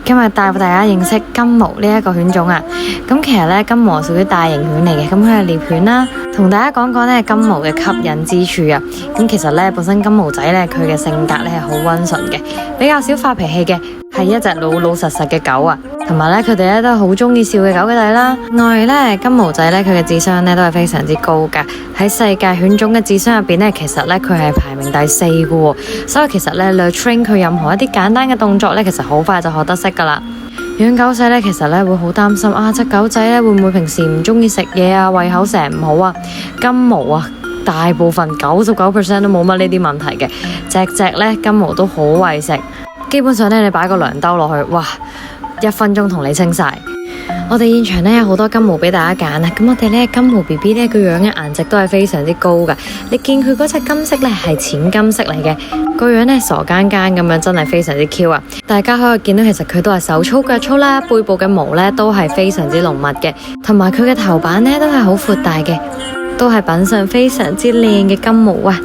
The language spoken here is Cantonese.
今日帶大家認識金毛呢一個犬種啊。咁其實咧，金毛屬於大型犬嚟嘅，咁佢係獵犬啦。同大家講講咧金毛嘅吸引之處啊。咁其實咧，本身金毛仔咧佢嘅性格咧係好溫順嘅，比較少發脾氣嘅，係一隻老老實實嘅狗啊。同埋咧，佢哋咧都好中意笑嘅狗嘅仔啦。另外咧，金毛仔咧佢嘅智商咧都係非常之高噶。喺世界犬種嘅智商入邊咧，其實咧佢係排名第4嘅喎。所以其實咧，你 train 佢任何一啲簡單嘅動作咧，其實好快就學得識噶啦。養狗仔咧，其實咧會好擔心啊，隻狗仔咧會唔會平時唔中意食嘢啊，胃口成日唔好啊？金毛啊，大部分99% 都冇乜呢啲問題嘅，隻隻咧金毛都好為食，基本上咧你擺個糧兜落去，哇，1分鐘同你清晒。我哋現場咧有好多金毛俾大家揀啊，咁我哋咧金毛 BB 咧個樣嘅顏值都係非常之高噶，你見佢嗰隻金色咧係淺金色嚟嘅，個樣咧傻更更咁樣，真係非常之 Q 啊！大家可以見到其實佢都係手粗腳粗啦，背部嘅毛咧都係非常之濃密嘅，同埋佢嘅頭板咧都係好闊大嘅，都係品相非常之靚嘅金毛啊！